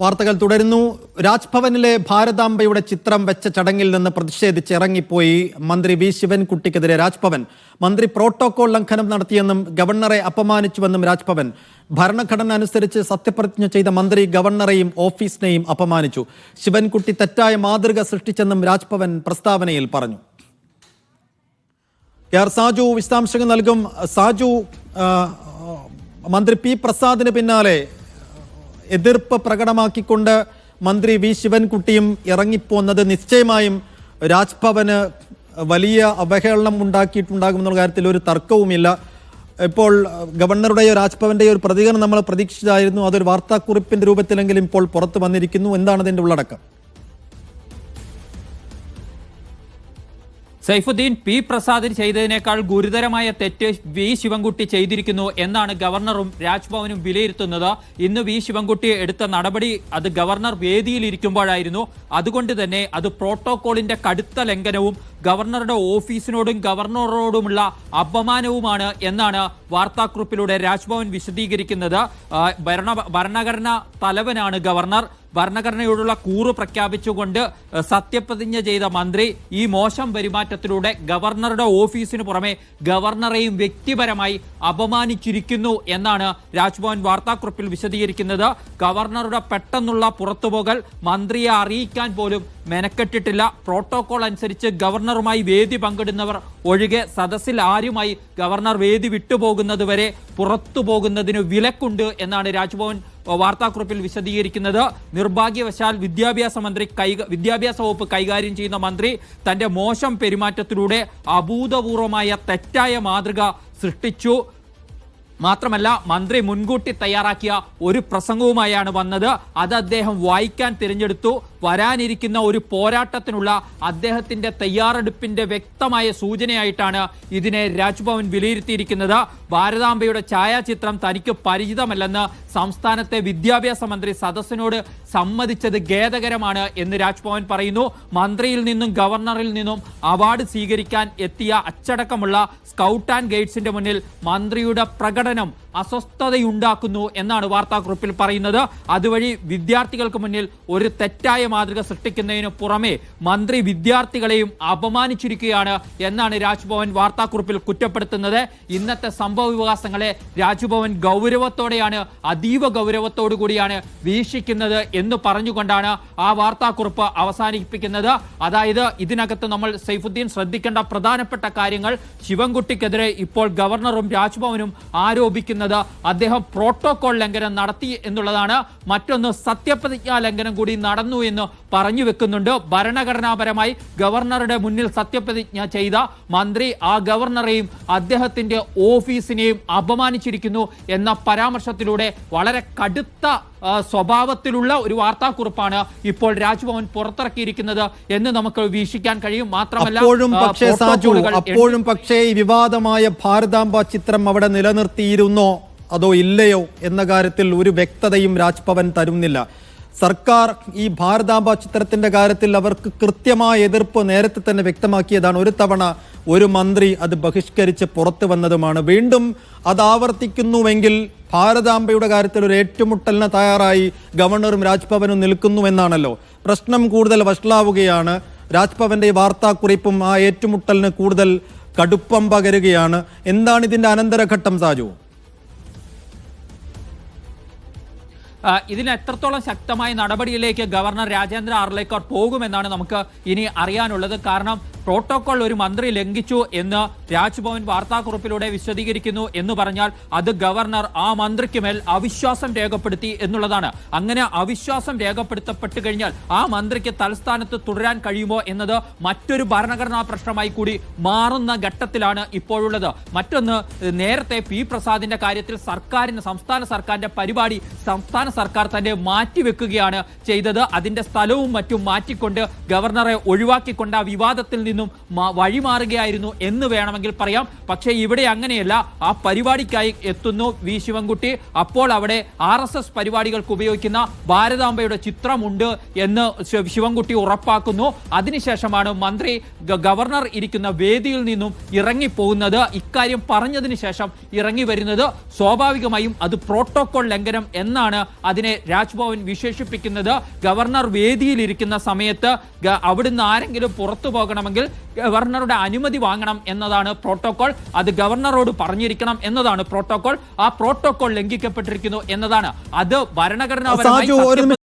വാർത്തകൾ തുടരുന്നു. രാജ്ഭവനിലെ ഭാരതാംബയുടെ ചിത്രം വെച്ച ചടങ്ങിൽ നിന്ന് പ്രതിഷേധിച്ച് ഇറങ്ങിപ്പോയി മന്ത്രി വി ശിവൻകുട്ടിക്കെതിരെ രാജ്ഭവൻ. മന്ത്രി പ്രോട്ടോകോൾ ലംഘനം നടത്തിയെന്നും ഗവർണറെ അപമാനിച്ചുവെന്നും രാജ്ഭവൻ. ഭരണഘടന അനുസരിച്ച് സത്യപ്രതിജ്ഞ ചെയ്ത മന്ത്രി ഗവർണറെയും ഓഫീസിനെയും അപമാനിച്ചു. ശിവൻകുട്ടി തെറ്റായ മാതൃക സൃഷ്ടിച്ചെന്നും രാജ്ഭവൻ പ്രസ്താവനയിൽ പറഞ്ഞു. സാജു വിശദാംശങ്ങൾ നൽകും. സാജു, മന്ത്രി പി പ്രസാദിന് പിന്നാലെ എതിർപ്പ് പ്രകടമാക്കിക്കൊണ്ട് മന്ത്രി വി ശിവൻകുട്ടിയും ഇറങ്ങിപ്പോന്നത് നിശ്ചയമായും രാജ്ഭവന് വലിയ അവഹേളനം ഉണ്ടാക്കിയിട്ടുണ്ടാകുമെന്നുള്ള കാര്യത്തിൽ ഒരു തർക്കവുമില്ല. ഇപ്പോൾ ഗവർണറുടെയോ രാജ്ഭവന്റെയോ ഒരു പ്രതികരണം നമ്മൾ പ്രതീക്ഷിച്ചതായിരുന്നു. അതൊരു വാർത്താക്കുറിപ്പിന്റെ രൂപത്തിലെങ്കിലും ഇപ്പോൾ പുറത്തു വന്നിരിക്കുന്നു. എന്താണ് ഇതിന്റെ ഉള്ളടക്കം? സൈഫുദ്ദീൻ, പി പ്രസാദിന് ചെയ്തതിനേക്കാൾ ഗുരുതരമായ തെറ്റ് വി ശിവൻകുട്ടി ചെയ്തിരിക്കുന്നു എന്നാണ് ഗവർണറും രാജ്ഭവനും വിലയിരുത്തുന്നത്. ഇന്ന് വി ശിവൻകുട്ടി എടുത്ത നടപടി അത് ഗവർണർ വേദിയിലിരിക്കുമ്പോഴായിരുന്നു. അതുകൊണ്ട് തന്നെ അത് പ്രോട്ടോകോളിന്റെ കടുത്ത ലംഘനവും ഗവർണറുടെ ഓഫീസിനോടും ഗവർണറോടുമുള്ള അപമാനവുമാണ് എന്നാണ് വാർത്താക്കുറിപ്പിലൂടെ രാജ്ഭവൻ വിശദീകരിക്കുന്നത്. ഭരണഘടനാ തലവനാണ് ഗവർണർ. ഭരണഘടനയോടുള്ള കൂറ് പ്രഖ്യാപിച്ചുകൊണ്ട് സത്യപ്രതിജ്ഞ ചെയ്ത മന്ത്രി ഈ മോശം പെരുമാറ്റത്തിലൂടെ ഗവർണറുടെ ഓഫീസിന് പുറമെ ഗവർണറെയും വ്യക്തിപരമായി അപമാനിച്ചിരിക്കുന്നു എന്നാണ് രാജ്ഭവൻ വാർത്താക്കുറിപ്പിൽ വിശദീകരിക്കുന്നത്. ഗവർണറുടെ പെട്ടെന്നുള്ള പുറത്തുപോകൽ മന്ത്രിയെ അറിയിക്കാൻ പോലും മെനക്കെട്ടിട്ടില്ല. പ്രോട്ടോകോൾ അനുസരിച്ച് ഗവർണറുമായി വേദി പങ്കിടുന്നവർ ഒഴികെ സദസ്സിൽ ആരുമായി ഗവർണർ വേദി വിട്ടുപോകുന്നത് വരെ പുറത്തു പോകുന്നതിന് വിലക്കുണ്ട് എന്നാണ് രാജ്ഭവൻ വാർത്താക്കുറിപ്പിൽ വിശദീകരിക്കുന്നത്. നിർഭാഗ്യവശാൽ വിദ്യാഭ്യാസ വകുപ്പ് കൈകാര്യം ചെയ്യുന്ന മന്ത്രി തന്റെ മോശം പെരുമാറ്റത്തിലൂടെ അഭൂതപൂർവമായ തെറ്റായ മാതൃക സൃഷ്ടിച്ചു. മാത്രമല്ല, മന്ത്രി മുൻകൂട്ടി തയ്യാറാക്കിയ ഒരു പ്രസംഗവുമായാണ് വന്നത്. അത് അദ്ദേഹം വായിക്കാൻ തിരഞ്ഞെടുത്തു. വരാനിരിക്കുന്ന ഒരു പോരാട്ടത്തിനുള്ള അദ്ദേഹത്തിന്റെ തയ്യാറെടുപ്പിന്റെ വ്യക്തമായ സൂചനയായിട്ടാണ് ഇതിനെ രാജ്ഭവൻ വിലയിരുത്തിയിരിക്കുന്നത്. ഭാരതാംബയുടെ ഛായാചിത്രം തനിക്ക് പരിചിതമല്ലെന്ന് സംസ്ഥാനത്തെ വിദ്യാഭ്യാസ മന്ത്രി സദസ്സിനോട് സമ്മതിച്ചത് ഖേദകരമാണ് എന്ന് രാജ്ഭവൻ പറയുന്നു. മന്ത്രിയിൽ നിന്നും ഗവർണറിൽ നിന്നും അവാർഡ് സ്വീകരിക്കാൻ എത്തിയ അച്ചടക്കമുള്ള സ്കൗട്ട് ആൻഡ് ഗൈഡ്സിന്റെ മുന്നിൽ മന്ത്രിയുടെ പ്രകടനം അസ്വസ്ഥതയുണ്ടാക്കുന്നു എന്നാണ് വാർത്താക്കുറിപ്പിൽ പറയുന്നത്. അതുവഴി വിദ്യാർത്ഥികൾക്ക് മുന്നിൽ ഒരു തെറ്റായ മാതൃക സൃഷ്ടിക്കുന്നതിന് പുറമെ മന്ത്രി വിദ്യാർത്ഥികളെയും അപമാനിച്ചിരിക്കുകയാണ് എന്നാണ് രാജ്ഭവൻ വാർത്താക്കുറിപ്പിൽ കുറ്റപ്പെടുത്തുന്നത്. ഇന്നത്തെ സംഭവ വികാസങ്ങളെ രാജ്ഭവൻ ഗൗരവത്തോടെയാണ്, അതീവ ഗൗരവത്തോടു കൂടിയാണ് വീക്ഷിക്കുന്നത് എന്ന് പറഞ്ഞുകൊണ്ടാണ് ആ വാർത്താക്കുറിപ്പ് അവസാനിപ്പിക്കുന്നത്. അതായത് ഇതിനകത്ത് നമ്മൾ സൈഫുദ്ദീൻ ശ്രദ്ധിക്കേണ്ട പ്രധാനപ്പെട്ട കാര്യങ്ങൾ, ശിവൻകുട്ടിക്കെതിരെ ഇപ്പോൾ ഗവർണറും രാജ്ഭവനും ആരോപിക്കുന്നത് അദ്ദേഹം പ്രോട്ടോകോൾ ലംഘനം നടത്തി എന്നുള്ളതാണ്. മറ്റൊന്ന്, സത്യപ്രതിജ്ഞാ ലംഘനം കൂടി നടന്നു എന്ന് പറഞ്ഞു വെക്കുന്നുണ്ട്. ഭരണഘടനാപരമായി ഗവർണറുടെ മുന്നിൽ സത്യപ്രതിജ്ഞ ചെയ്ത മന്ത്രി ആ ഗവർണറെയും അദ്ദേഹത്തിന്റെ ഓഫീസിനെയും അപമാനിച്ചിരിക്കുന്നു എന്ന പരാമർശത്തിലൂടെ വളരെ കടുത്ത സ്വഭാവത്തിലുള്ള ഒരു വാർത്താക്കുറിപ്പാണ് ഇപ്പോൾ രാജ്ഭവൻ പുറത്തിറക്കിയിരിക്കുന്നത് എന്ന് നമുക്ക് വീക്ഷിക്കാൻ കഴിയും. മാത്രമല്ല, അപ്പോഴും പക്ഷേ ഈ വിവാദമായ ഭാരതാംബ ചിത്രം അവിടെ നിലനിർത്തിയിരുന്നോ അതോ ഇല്ലയോ എന്ന കാര്യത്തിൽ ഒരു വ്യക്തതയും രാജ്ഭവൻ തരുന്നില്ല. സർക്കാർ ഈ ഭാരതാംബ ചിത്രത്തിന്റെ കാര്യത്തിൽ അവർക്ക് കൃത്യമായ എതിർപ്പ് നേരത്തെ തന്നെ വ്യക്തമാക്കിയതാണ്. ഒരു തവണ ഒരു മന്ത്രി അത് ബഹിഷ്കരിച്ച് പുറത്തു വന്നതുമാണ്. വീണ്ടും അത് ആവർത്തിക്കുന്നുവെങ്കിൽ ഭാരതാംബയുടെ കാര്യത്തിൽ ഒരു ഏറ്റുമുട്ടലിന് തയ്യാറായി ഗവർണറും രാജ്ഭവനും നിൽക്കുന്നുവെന്നാണല്ലോ. പ്രശ്നം കൂടുതൽ വഷളാവുകയാണ്. രാജ്ഭവന്റെ വാർത്താക്കുറിപ്പും ആ ഏറ്റുമുട്ടലിന് കൂടുതൽ കടുപ്പം പകരുകയാണ്. എന്താണ് ഇതിന്റെ അനന്തരഘട്ടം സാജു? ഇതിന് എത്രത്തോളം ശക്തമായ നടപടിയിലേക്ക് ഗവർണർ രാജേന്ദ്ര ആർലേക്കർ പോകുമെന്നാണ് നമുക്ക് ഇനി അറിയാനുള്ളത്. കാരണം പ്രോട്ടോകോൾ ഒരു മന്ത്രി ലംഘിച്ചു എന്ന് രാജ്ഭവൻ വാർത്താക്കുറിപ്പിലൂടെ വിശദീകരിക്കുന്നു എന്ന് പറഞ്ഞാൽ അത് ഗവർണർ ആ മന്ത്രിക്ക് മേൽ അവിശ്വാസം രേഖപ്പെടുത്തി എന്നുള്ളതാണ്. അങ്ങനെ അവിശ്വാസം രേഖപ്പെടുത്തപ്പെട്ടു കഴിഞ്ഞാൽ ആ മന്ത്രിക്ക് തലസ്ഥാനത്ത് തുടരാൻ കഴിയുമോ എന്നത് മറ്റൊരു ഭരണഘടനാ പ്രശ്നമായി കൂടി മാറുന്ന ഘട്ടത്തിലാണ് ഇപ്പോഴുള്ളത്. മറ്റൊന്ന്, നേരത്തെ പി പ്രസാദിന്റെ കാര്യത്തിൽ സംസ്ഥാന സർക്കാരിന്റെ പരിപാടി സംസ്ഥാന സർക്കാർ തന്നെ മാറ്റിവെക്കുകയാണ് ചെയ്തത്. അതിന്റെ സ്ഥലവും മറ്റും മാറ്റിക്കൊണ്ട് ഗവർണറെ ഒഴിവാക്കിക്കൊണ്ട് ആ വിവാദത്തിൽ നിന്നും വഴിമാറുകയായിരുന്നു എന്ന് വേണമെങ്കിൽ വേണമെങ്കിൽ പറയാം. പക്ഷേ ഇവിടെ അങ്ങനെയല്ല. ആ പരിപാടിക്കായി എത്തുന്നു വി ശിവൻകുട്ടി. അപ്പോൾ അവിടെ RSS പരിപാടികൾക്ക് ഉപയോഗിക്കുന്ന ഭാരതാംബയുടെ ചിത്രമുണ്ട് എന്ന് ശിവൻകുട്ടി ഉറപ്പാക്കുന്നു. അതിനുശേഷമാണ് മന്ത്രി ഗവർണർ ഇരിക്കുന്ന വേദിയിൽ നിന്നും ഇറങ്ങിപ്പോകുന്നത്. ഇക്കാര്യം പറഞ്ഞതിന് ശേഷം ഇറങ്ങി വരുന്നത് സ്വാഭാവികമായും അത് പ്രോട്ടോകോൾ ലംഘനം എന്നാണ് അതിനെ രാജ്ഭവൻ വിശേഷിപ്പിക്കുന്നത്. ഗവർണർ വേദിയിലിരിക്കുന്ന സമയത്ത് അവിടുന്ന് ആരെങ്കിലും പുറത്തു പോകണമെങ്കിൽ ഗവർണറുടെ അനുമതി വാങ്ങണം എന്നതാണ് പ്രോട്ടോകോൾ. അത് ഗവർണറോട് പറഞ്ഞിരിക്കണം എന്നതാണ് പ്രോട്ടോകോൾ. ആ പ്രോട്ടോകോൾ ലംഘിക്കപ്പെട്ടിരിക്കുന്നു എന്നതാണ്. അത് ഭരണഘടനാപരമായി